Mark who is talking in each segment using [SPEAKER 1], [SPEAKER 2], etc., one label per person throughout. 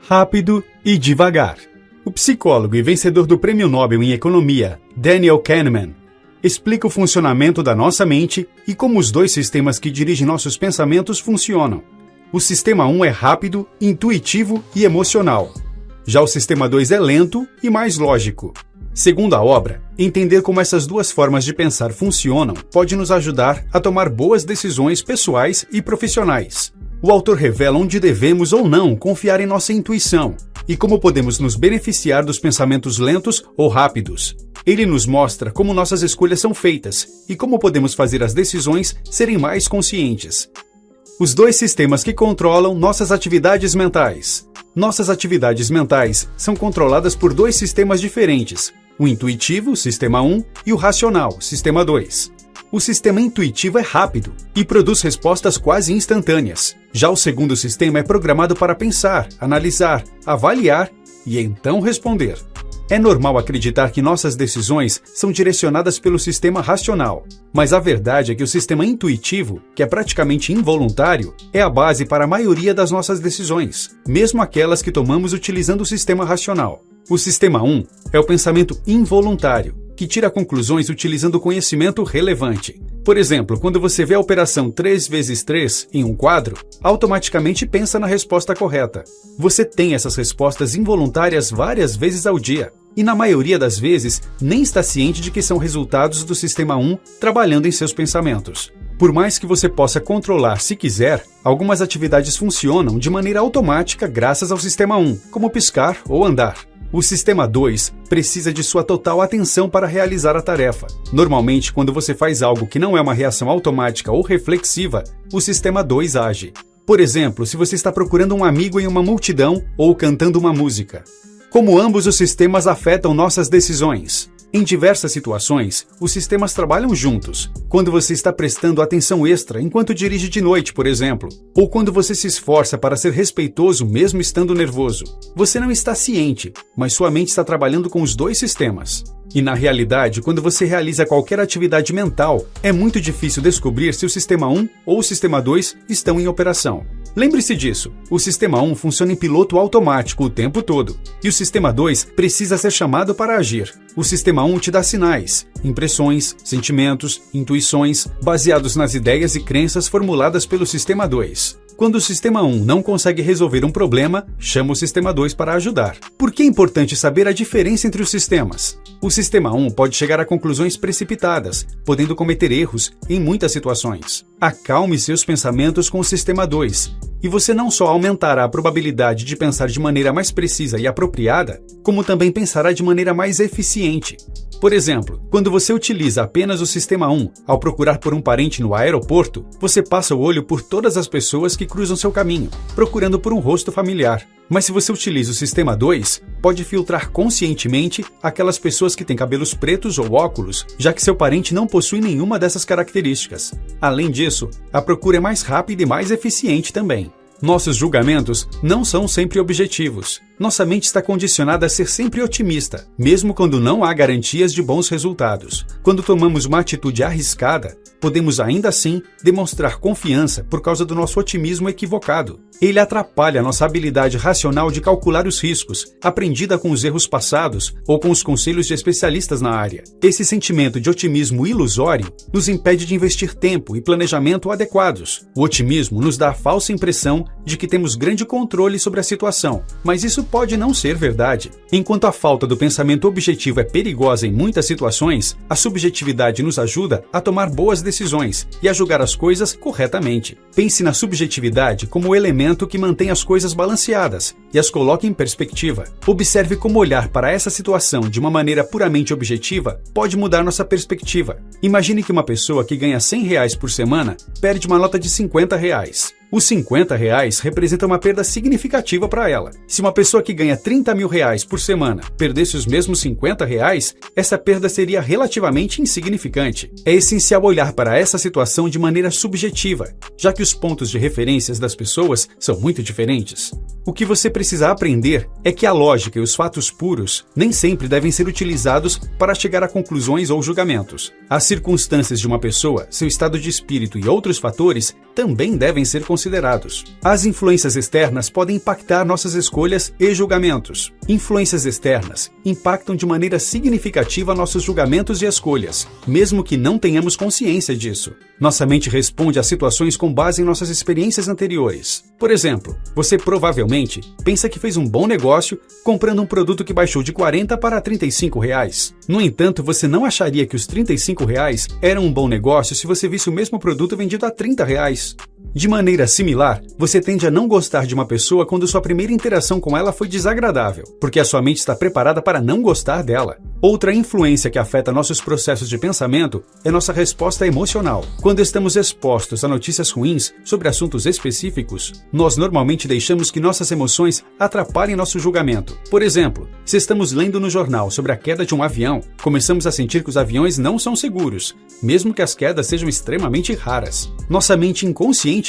[SPEAKER 1] rápido e devagar. O psicólogo e vencedor do Prêmio Nobel em Economia, Daniel Kahneman, explica o funcionamento da nossa mente e como os dois sistemas que dirigem nossos pensamentos funcionam. O sistema 1 é rápido, intuitivo e emocional. Já o sistema 2 é lento e mais lógico. Segundo a obra, entender como essas duas formas de pensar funcionam pode nos ajudar a tomar boas decisões pessoais e profissionais. O autor revela onde devemos ou não confiar em nossa intuição e como podemos nos beneficiar dos pensamentos lentos ou rápidos. Ele nos mostra como nossas escolhas são feitas e como podemos fazer as decisões serem mais conscientes. Os dois sistemas que controlam nossas atividades mentais. Nossas atividades mentais são controladas por dois sistemas diferentes, o intuitivo, sistema 1, e o racional, sistema 2. O sistema intuitivo é rápido e produz respostas quase instantâneas. Já o segundo sistema é programado para pensar, analisar, avaliar e então responder. É normal acreditar que nossas decisões são direcionadas pelo sistema racional, mas a verdade é que o sistema intuitivo, que é praticamente involuntário, é a base para a maioria das nossas decisões, mesmo aquelas que tomamos utilizando o sistema racional. O sistema 1 é o pensamento involuntário, que tira conclusões utilizando conhecimento relevante. Por exemplo, quando você vê a operação 3 vezes 3 em um quadro, automaticamente pensa na resposta correta. Você tem essas respostas involuntárias várias vezes ao dia, e na maioria das vezes nem está ciente de que são resultados do sistema 1 trabalhando em seus pensamentos. Por mais que você possa controlar se quiser, algumas atividades funcionam de maneira automática graças ao sistema 1, como piscar ou andar. O sistema 2 precisa de sua total atenção para realizar a tarefa. Normalmente, quando você faz algo que não é uma reação automática ou reflexiva, o sistema 2 age. Por exemplo, se você está procurando um amigo em uma multidão ou cantando uma música. Como ambos os sistemas afetam nossas decisões? Em diversas situações, os sistemas trabalham juntos. Quando você está prestando atenção extra enquanto dirige de noite, por exemplo, ou quando você se esforça para ser respeitoso mesmo estando nervoso. Você não está ciente, mas sua mente está trabalhando com os dois sistemas. E na realidade, quando você realiza qualquer atividade mental, é muito difícil descobrir se o sistema 1 ou o sistema 2 estão em operação. Lembre-se disso, o sistema 1 funciona em piloto automático o tempo todo, e o sistema 2 precisa ser chamado para agir. O sistema 1 te dá sinais, impressões, sentimentos, intuições, baseados nas ideias e crenças formuladas pelo sistema 2. Quando o sistema 1 não consegue resolver um problema, chama o sistema 2 para ajudar. Por que é importante saber a diferença entre os sistemas? O sistema 1 pode chegar a conclusões precipitadas, podendo cometer erros em muitas situações. Acalme seus pensamentos com o sistema 2, e você não só aumentará a probabilidade de pensar de maneira mais precisa e apropriada, como também pensará de maneira mais eficiente. Por exemplo, quando você utiliza apenas o sistema 1 ao procurar por um parente no aeroporto, você passa o olho por todas as pessoas que cruzam seu caminho, procurando por um rosto familiar. Mas se você utiliza o sistema 2, pode filtrar conscientemente aquelas pessoas que têm cabelos pretos ou óculos, já que seu parente não possui nenhuma dessas características. Além disso, a procura é mais rápida e mais eficiente também. Nossos julgamentos não são sempre objetivos. Nossa mente está condicionada a ser sempre otimista, mesmo quando não há garantias de bons resultados. Quando tomamos uma atitude arriscada, podemos ainda assim demonstrar confiança por causa do nosso otimismo equivocado. Ele atrapalha nossa habilidade racional de calcular os riscos, aprendida com os erros passados ou com os conselhos de especialistas na área. Esse sentimento de otimismo ilusório nos impede de investir tempo e planejamento adequados. O otimismo nos dá a falsa impressão de que temos grande controle sobre a situação, mas isso pode não ser verdade. Enquanto a falta do pensamento objetivo é perigosa em muitas situações, a subjetividade nos ajuda a tomar boas decisões e a julgar as coisas corretamente. Pense na subjetividade como o elemento que mantém as coisas balanceadas e as coloca em perspectiva. Observe como olhar para essa situação de uma maneira puramente objetiva pode mudar nossa perspectiva. Imagine que uma pessoa que ganha R$100 por semana perde uma nota de R$50. Os R$50 representam uma perda significativa para ela. Se uma pessoa que ganha R$30 mil por semana perdesse os mesmos R$50, essa perda seria relativamente insignificante. É essencial olhar para essa situação de maneira subjetiva, já que os pontos de referências das pessoas são muito diferentes. O que você precisa aprender é que a lógica e os fatos puros nem sempre devem ser utilizados para chegar a conclusões ou julgamentos. As circunstâncias de uma pessoa, seu estado de espírito e outros fatores também devem ser considerados. considerados. As influências externas podem impactar nossas escolhas e julgamentos. Influências externas impactam de maneira significativa nossos julgamentos e escolhas, mesmo que não tenhamos consciência disso. Nossa mente responde a situações com base em nossas experiências anteriores. Por exemplo, você provavelmente pensa que fez um bom negócio comprando um produto que baixou de R$40 para R$35. No entanto, você não acharia que os R$35 eram um bom negócio se você visse o mesmo produto vendido a R$30. De maneira similar, você tende a não gostar de uma pessoa quando sua primeira interação com ela foi desagradável, porque a sua mente está preparada para não gostar dela. Outra influência que afeta nossos processos de pensamento é nossa resposta emocional. Quando estamos expostos a notícias ruins sobre assuntos específicos, nós normalmente deixamos que nossas emoções atrapalhem nosso julgamento. Por exemplo, se estamos lendo no jornal sobre a queda de um avião, começamos a sentir que os aviões não são seguros, mesmo que as quedas sejam extremamente raras. Nossa mente inconscientemente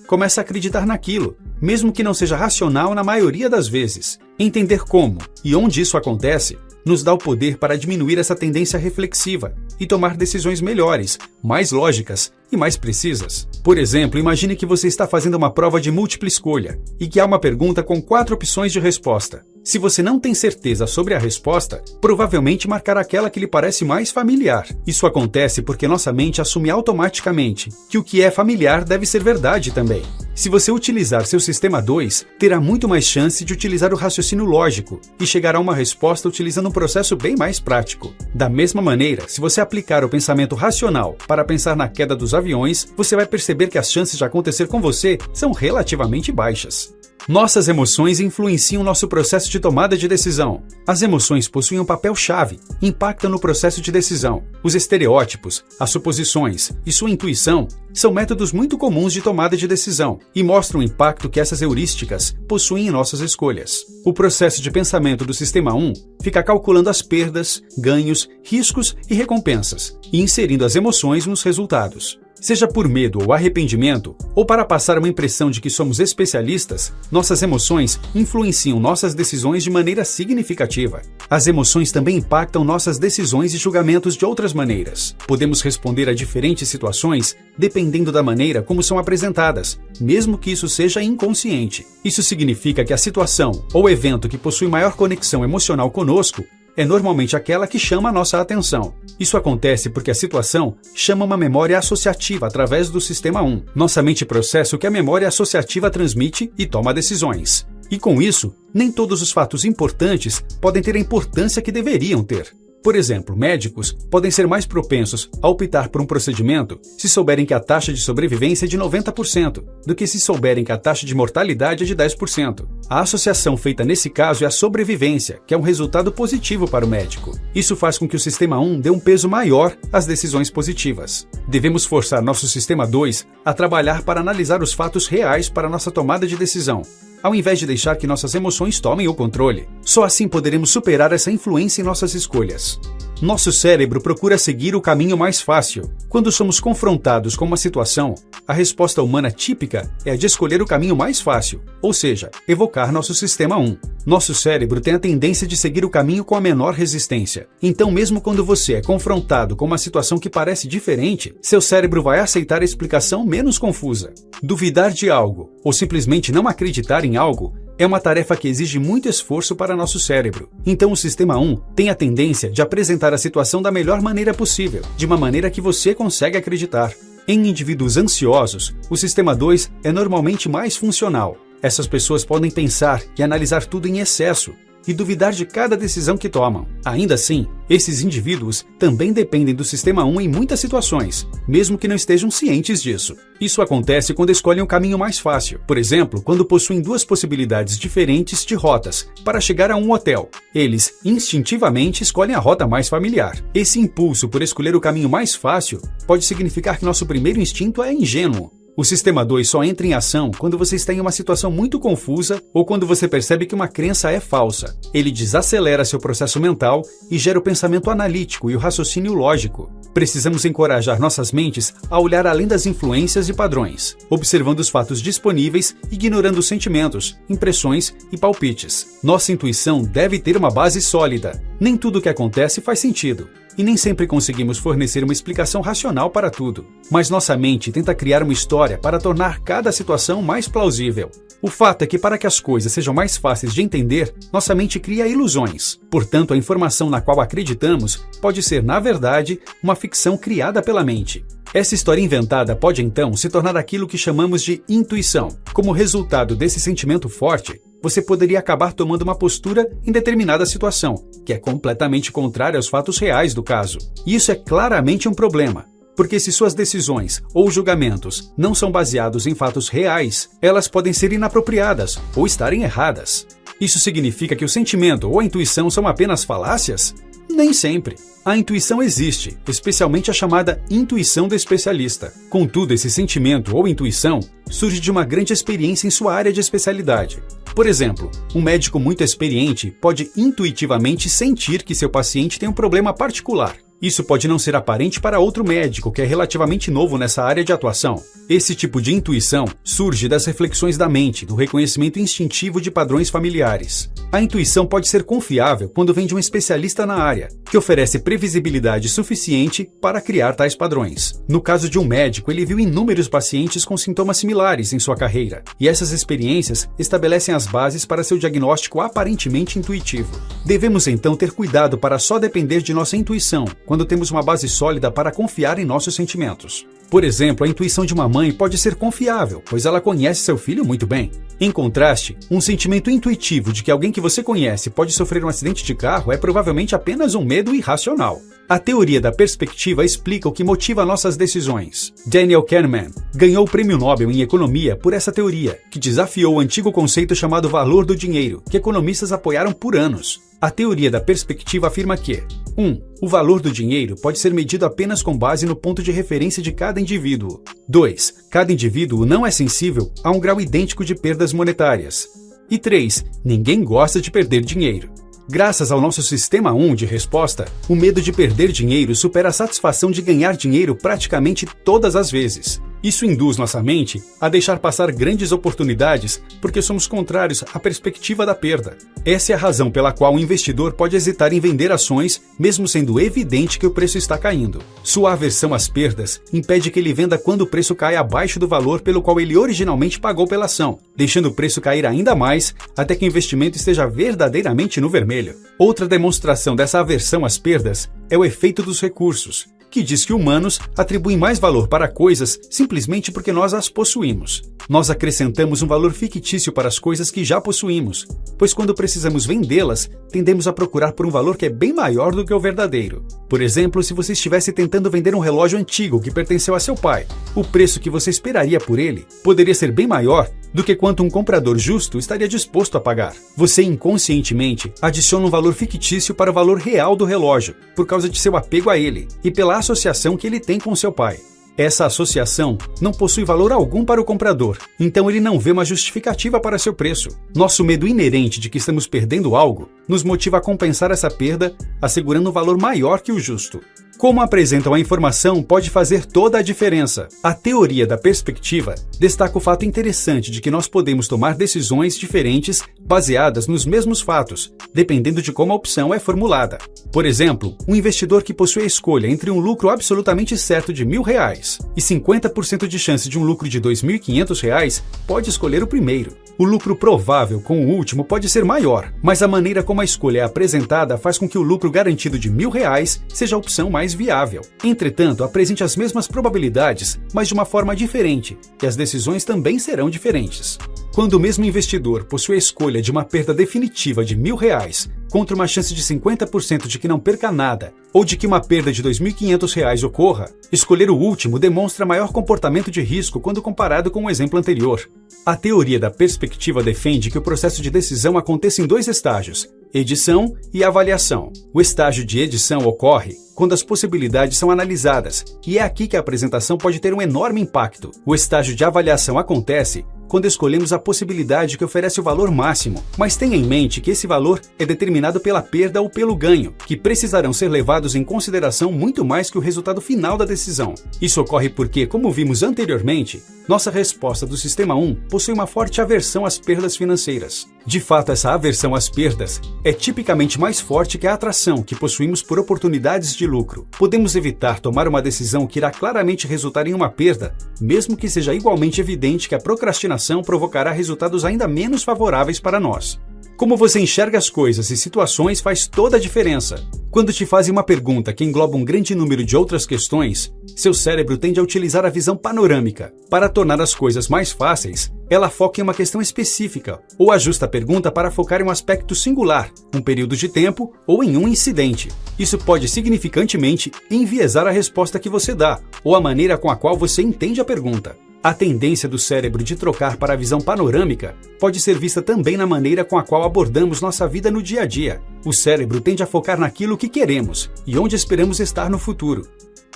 [SPEAKER 1] começa a acreditar naquilo, mesmo que não seja racional na maioria das vezes. Entender como e onde isso acontece nos dá o poder para diminuir essa tendência reflexiva e tomar decisões melhores, mais lógicas e mais precisas. Por exemplo, imagine que você está fazendo uma prova de múltipla escolha e que há uma pergunta com 4 opções de resposta. Se você não tem certeza sobre a resposta, provavelmente marcará aquela que lhe parece mais familiar. Isso acontece porque nossa mente assume automaticamente que o que é familiar deve ser verdade também. Se você utilizar seu sistema 2, terá muito mais chance de utilizar o raciocínio lógico e chegar a uma resposta utilizando um processo bem mais prático. Da mesma maneira, se você aplicar o pensamento racional para pensar na queda dos aviões, você vai perceber que as chances de acontecer com você são relativamente baixas. Nossas emoções influenciam nosso processo de tomada de decisão. As emoções possuem um papel-chave, impactam no processo de decisão. Os estereótipos, as suposições e sua intuição são métodos muito comuns de tomada de decisão e mostram o impacto que essas heurísticas possuem em nossas escolhas. O processo de pensamento do Sistema 1 fica calculando as perdas, ganhos, riscos e recompensas e inserindo as emoções nos resultados. Seja por medo ou arrependimento, ou para passar uma impressão de que somos especialistas, nossas emoções influenciam nossas decisões de maneira significativa. As emoções também impactam nossas decisões e julgamentos de outras maneiras. Podemos responder a diferentes situações dependendo da maneira como são apresentadas, mesmo que isso seja inconsciente. Isso significa que a situação ou evento que possui maior conexão emocional conosco é normalmente aquela que chama a nossa atenção. Isso acontece porque a situação chama uma memória associativa através do Sistema 1. Nossa mente processa o que a memória associativa transmite e toma decisões. E com isso, nem todos os fatos importantes podem ter a importância que deveriam ter. Por exemplo, médicos podem ser mais propensos a optar por um procedimento se souberem que a taxa de sobrevivência é de 90%, do que se souberem que a taxa de mortalidade é de 10%. A associação feita nesse caso é a sobrevivência, que é um resultado positivo para o médico. Isso faz com que o Sistema 1 dê um peso maior às decisões positivas. Devemos forçar nosso Sistema 2 a trabalhar para analisar os fatos reais para nossa tomada de decisão, ao invés de deixar que nossas emoções tomem o controle. Só assim poderemos superar essa influência em nossas escolhas. Nosso cérebro procura seguir o caminho mais fácil. Quando somos confrontados com uma situação, a resposta humana típica é a de escolher o caminho mais fácil, ou seja, evocar nosso Sistema 1. Nosso cérebro tem a tendência de seguir o caminho com a menor resistência. Então, mesmo quando você é confrontado com uma situação que parece diferente, seu cérebro vai aceitar a explicação menos confusa. Duvidar de algo, ou simplesmente não acreditar em algo, é uma tarefa que exige muito esforço para nosso cérebro. Então o Sistema 1 tem a tendência de apresentar a situação da melhor maneira possível, de uma maneira que você consegue acreditar. Em indivíduos ansiosos, o Sistema 2 é normalmente mais funcional. Essas pessoas podem pensar e analisar tudo em excesso e duvidar de cada decisão que tomam. Ainda assim, esses indivíduos também dependem do Sistema 1 em muitas situações, mesmo que não estejam cientes disso. Isso acontece quando escolhem o caminho mais fácil. Por exemplo, quando possuem 2 possibilidades diferentes de rotas para chegar a um hotel. Eles, instintivamente, escolhem a rota mais familiar. Esse impulso por escolher o caminho mais fácil pode significar que nosso primeiro instinto é ingênuo. O Sistema 2 só entra em ação quando você está em uma situação muito confusa ou quando você percebe que uma crença é falsa. Ele desacelera seu processo mental e gera o pensamento analítico e o raciocínio lógico. Precisamos encorajar nossas mentes a olhar além das influências e padrões, observando os fatos disponíveis, ignorando os sentimentos, impressões e palpites. Nossa intuição deve ter uma base sólida. Nem tudo o que acontece faz sentido. e nem sempre conseguimos fornecer uma explicação racional para tudo. Mas nossa mente tenta criar uma história para tornar cada situação mais plausível. O fato é que para que as coisas sejam mais fáceis de entender, nossa mente cria ilusões. Portanto, a informação na qual acreditamos pode ser, na verdade, uma ficção criada pela mente. Essa história inventada pode então se tornar aquilo que chamamos de intuição. Como resultado desse sentimento forte, você poderia acabar tomando uma postura em determinada situação, que é completamente contrária aos fatos reais do caso. E isso é claramente um problema, porque se suas decisões ou julgamentos não são baseados em fatos reais, elas podem ser inapropriadas ou estarem erradas. Isso significa que o sentimento ou a intuição são apenas falácias? Nem sempre. A intuição existe, especialmente a chamada intuição do especialista. Contudo, esse sentimento ou intuição surge de uma grande experiência em sua área de especialidade. Por exemplo, um médico muito experiente pode intuitivamente sentir que seu paciente tem um problema particular. Isso pode não ser aparente para outro médico que é relativamente novo nessa área de atuação. Esse tipo de intuição surge das reflexões da mente, do reconhecimento instintivo de padrões familiares. A intuição pode ser confiável quando vem de um especialista na área, que oferece previsibilidade suficiente para criar tais padrões. No caso de um médico, ele viu inúmeros pacientes com sintomas similares em sua carreira, e essas experiências estabelecem as bases para seu diagnóstico aparentemente intuitivo. Devemos então ter cuidado para só depender de nossa intuição quando temos uma base sólida para confiar em nossos sentimentos. Por exemplo, a intuição de uma mãe pode ser confiável, pois ela conhece seu filho muito bem. Em contraste, um sentimento intuitivo de que alguém que você conhece pode sofrer um acidente de carro é provavelmente apenas um medo irracional. A teoria da perspectiva explica o que motiva nossas decisões. Daniel Kahneman ganhou o Prêmio Nobel em Economia por essa teoria, que desafiou o antigo conceito chamado valor do dinheiro, que economistas apoiaram por anos. A teoria da perspectiva afirma que 1. O valor do dinheiro pode ser medido apenas com base no ponto de referência de cada indivíduo. 2. Cada indivíduo não é sensível a um grau idêntico de perdas monetárias. E 3. Ninguém gosta de perder dinheiro. Graças ao nosso sistema 1 de resposta, o medo de perder dinheiro supera a satisfação de ganhar dinheiro praticamente todas as vezes. Isso induz nossa mente a deixar passar grandes oportunidades porque somos contrários à perspectiva da perda. Essa é a razão pela qual o investidor pode hesitar em vender ações, mesmo sendo evidente que o preço está caindo. Sua aversão às perdas impede que ele venda quando o preço cai abaixo do valor pelo qual ele originalmente pagou pela ação, deixando o preço cair ainda mais até que o investimento esteja verdadeiramente no vermelho. Outra demonstração dessa aversão às perdas é o efeito dos recursos, que diz que humanos atribuem mais valor para coisas simplesmente porque nós as possuímos. Nós acrescentamos um valor fictício para as coisas que já possuímos, pois quando precisamos vendê-las, tendemos a procurar por um valor que é bem maior do que o verdadeiro. Por exemplo, se você estivesse tentando vender um relógio antigo que pertenceu a seu pai, o preço que você esperaria por ele poderia ser bem maior do que quanto um comprador justo estaria disposto a pagar. Você inconscientemente adiciona um valor fictício para o valor real do relógio, por causa de seu apego a ele e pela associação que ele tem com seu pai. Essa associação não possui valor algum para o comprador, então ele não vê uma justificativa para seu preço. Nosso medo inerente de que estamos perdendo algo nos motiva a compensar essa perda, assegurando um valor maior que o justo. Como apresentam a informação pode fazer toda a diferença. A teoria da perspectiva destaca o fato interessante de que nós podemos tomar decisões diferentes baseadas nos mesmos fatos, dependendo de como a opção é formulada. Por exemplo, um investidor que possui a escolha entre um lucro absolutamente certo de R$1.000 e 50% de chance de um lucro de R$2.500 pode escolher o primeiro. O lucro provável com o último pode ser maior, mas a maneira como a escolha é apresentada faz com que o lucro garantido de R$1.000 seja a opção mais viável. Entretanto, apresente as mesmas probabilidades, mas de uma forma diferente, e as decisões também serão diferentes. Quando o mesmo investidor possui a escolha de uma perda definitiva de R$1.000 contra uma chance de 50% de que não perca nada, ou de que uma perda de R$2.500 ocorra, escolher o último demonstra maior comportamento de risco quando comparado com o exemplo anterior. A teoria da perspectiva defende que o processo de decisão aconteça em dois estágios: edição e avaliação. O estágio de edição ocorre quando as possibilidades são analisadas, e é aqui que a apresentação pode ter um enorme impacto. O estágio de avaliação acontece quando escolhemos a possibilidade que oferece o valor máximo, mas tenha em mente que esse valor é determinado pela perda ou pelo ganho, que precisarão ser levados em consideração muito mais que o resultado final da decisão. Isso ocorre porque, como vimos anteriormente, nossa resposta do Sistema 1 possui uma forte aversão às perdas financeiras. De fato, essa aversão às perdas é tipicamente mais forte que a atração que possuímos por oportunidades de de lucro. Podemos evitar tomar uma decisão que irá claramente resultar em uma perda, mesmo que seja igualmente evidente que a procrastinação provocará resultados ainda menos favoráveis para nós. Como você enxerga as coisas e situações faz toda a diferença. Quando te fazem uma pergunta que engloba um grande número de outras questões, seu cérebro tende a utilizar a visão panorâmica. Para tornar as coisas mais fáceis, ela foca em uma questão específica, ou ajusta a pergunta para focar em um aspecto singular, um período de tempo ou em um incidente. Isso pode significantemente enviesar a resposta que você dá, ou a maneira com a qual você entende a pergunta. A tendência do cérebro de trocar para a visão panorâmica pode ser vista também na maneira com a qual abordamos nossa vida no dia a dia. O cérebro tende a focar naquilo que queremos e onde esperamos estar no futuro.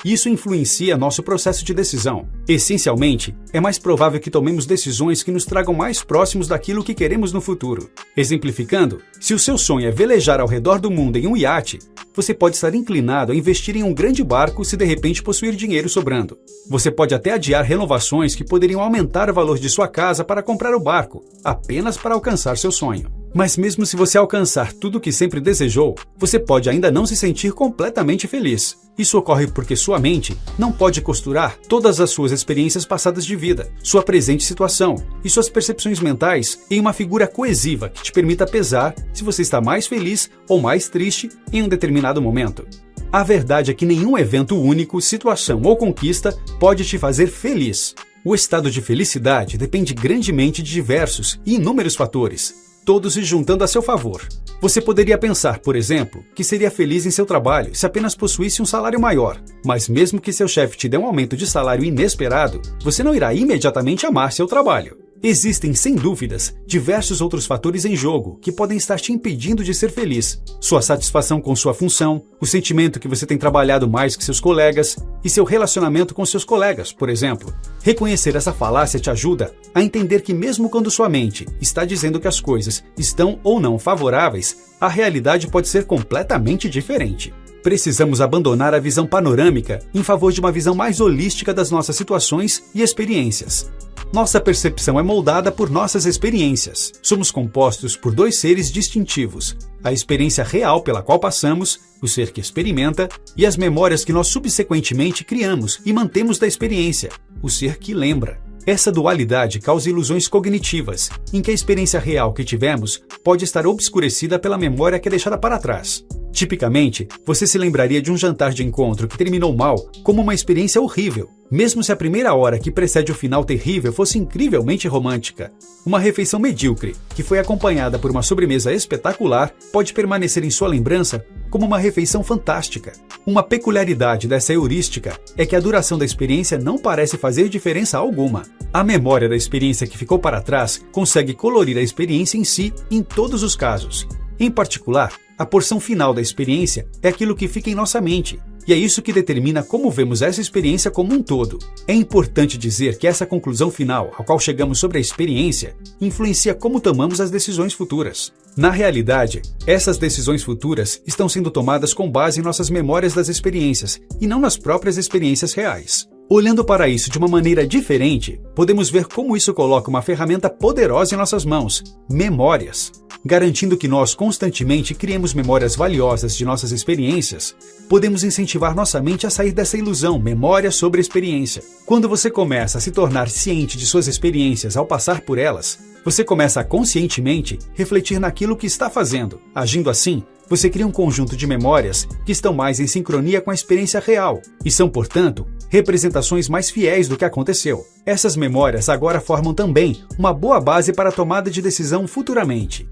[SPEAKER 1] Isso influencia nosso processo de decisão. Essencialmente, é mais provável que tomemos decisões que nos tragam mais próximos daquilo que queremos no futuro. Exemplificando, se o seu sonho é velejar ao redor do mundo em um iate, você pode estar inclinado a investir em um grande barco se de repente possuir dinheiro sobrando. Você pode até adiar renovações que poderiam aumentar o valor de sua casa para comprar o barco, apenas para alcançar seu sonho. Mas mesmo se você alcançar tudo o que sempre desejou, você pode ainda não se sentir completamente feliz. Isso ocorre porque sua mente não pode costurar todas as suas experiências passadas de vida, sua presente situação e suas percepções mentais em uma figura coesiva que te permita pesar se você está mais feliz ou mais triste em um determinado momento. A verdade é que nenhum evento único, situação ou conquista pode te fazer feliz. O estado de felicidade depende grandemente de diversos e inúmeros fatores, todos se juntando a seu favor. Você poderia pensar, por exemplo, que seria feliz em seu trabalho se apenas possuísse um salário maior, mas mesmo que seu chefe te dê um aumento de salário inesperado, você não irá imediatamente amar seu trabalho. Existem, sem dúvidas, diversos outros fatores em jogo que podem estar te impedindo de ser feliz. Sua satisfação com sua função, o sentimento que você tem trabalhado mais que seus colegas e seu relacionamento com seus colegas, por exemplo. Reconhecer essa falácia te ajuda a entender que mesmo quando sua mente está dizendo que as coisas estão ou não favoráveis, a realidade pode ser completamente diferente. Precisamos abandonar a visão panorâmica em favor de uma visão mais holística das nossas situações e experiências. Nossa percepção é moldada por nossas experiências. Somos compostos por dois seres distintivos: a experiência real pela qual passamos, o ser que experimenta, e as memórias que nós subsequentemente criamos e mantemos da experiência, o ser que lembra. Essa dualidade causa ilusões cognitivas, em que a experiência real que tivemos pode estar obscurecida pela memória que é deixada para trás. Tipicamente, você se lembraria de um jantar de encontro que terminou mal como uma experiência horrível, mesmo se a primeira hora que precede o final terrível fosse incrivelmente romântica. Uma refeição medíocre, que foi acompanhada por uma sobremesa espetacular, pode permanecer em sua lembrança como uma refeição fantástica. Uma peculiaridade dessa heurística é que a duração da experiência não parece fazer diferença alguma. A memória da experiência que ficou para trás consegue colorir a experiência em si em todos os casos. Em particular, a porção final da experiência é aquilo que fica em nossa mente, e é isso que determina como vemos essa experiência como um todo. É importante dizer que essa conclusão final, ao qual chegamos sobre a experiência, influencia como tomamos as decisões futuras. Na realidade, essas decisões futuras estão sendo tomadas com base em nossas memórias das experiências, e não nas próprias experiências reais. Olhando para isso de uma maneira diferente, podemos ver como isso coloca uma ferramenta poderosa em nossas mãos: memórias. Garantindo que nós constantemente criemos memórias valiosas de nossas experiências, podemos incentivar nossa mente a sair dessa ilusão, memória sobre experiência. Quando você começa a se tornar ciente de suas experiências ao passar por elas, você começa a conscientemente refletir naquilo que está fazendo. Agindo assim, você cria um conjunto de memórias que estão mais em sincronia com a experiência real e são, portanto, representações mais fiéis do que aconteceu. Essas memórias agora formam também uma boa base para a tomada de decisão futuramente.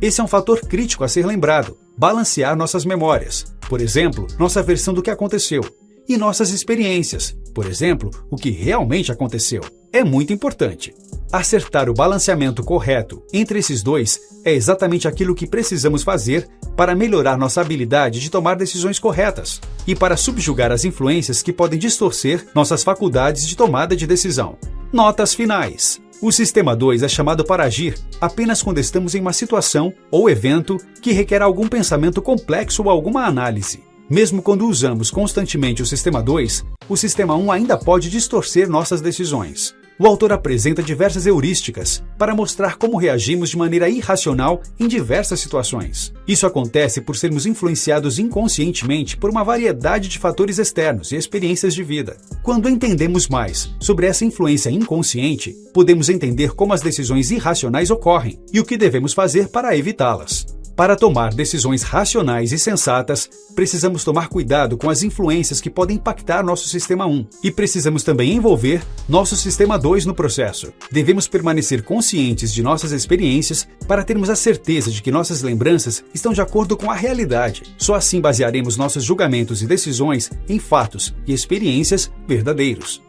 [SPEAKER 1] Esse é um fator crítico a ser lembrado: balancear nossas memórias, por exemplo, nossa versão do que aconteceu, e nossas experiências, por exemplo, o que realmente aconteceu. É muito importante. Acertar o balanceamento correto entre esses dois é exatamente aquilo que precisamos fazer para melhorar nossa habilidade de tomar decisões corretas e para subjugar as influências que podem distorcer nossas faculdades de tomada de decisão. Notas finais. O sistema 2 é chamado para agir apenas quando estamos em uma situação ou evento que requer algum pensamento complexo ou alguma análise. Mesmo quando usamos constantemente o sistema 2, o sistema 1 ainda pode distorcer nossas decisões. O autor apresenta diversas heurísticas para mostrar como reagimos de maneira irracional em diversas situações. Isso acontece por sermos influenciados inconscientemente por uma variedade de fatores externos e experiências de vida. Quando entendemos mais sobre essa influência inconsciente, podemos entender como as decisões irracionais ocorrem e o que devemos fazer para evitá-las. Para tomar decisões racionais e sensatas, precisamos tomar cuidado com as influências que podem impactar nosso sistema 1 e precisamos também envolver nosso sistema 2 no processo. Devemos permanecer conscientes de nossas experiências para termos a certeza de que nossas lembranças estão de acordo com a realidade. Só assim basearemos nossos julgamentos e decisões em fatos e experiências verdadeiros.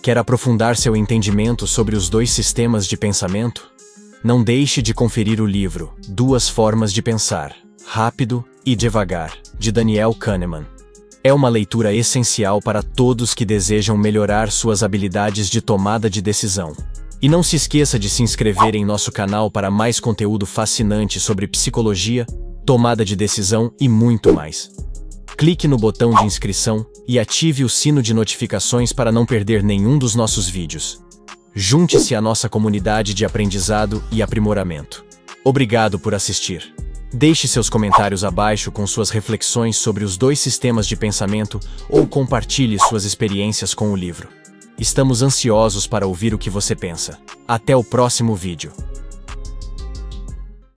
[SPEAKER 2] Quer aprofundar seu entendimento sobre os dois sistemas de pensamento? Não deixe de conferir o livro Duas Formas de Pensar, Rápido e Devagar, de Daniel Kahneman. É uma leitura essencial para todos que desejam melhorar suas habilidades de tomada de decisão. E não se esqueça de se inscrever em nosso canal para mais conteúdo fascinante sobre psicologia, tomada de decisão e muito mais. Clique no botão de inscrição e ative o sino de notificações para não perder nenhum dos nossos vídeos. Junte-se à nossa comunidade de aprendizado e aprimoramento. Obrigado por assistir. Deixe seus comentários abaixo com suas reflexões sobre os dois sistemas de pensamento ou compartilhe suas experiências com o livro. Estamos ansiosos para ouvir o que você pensa. Até o próximo vídeo.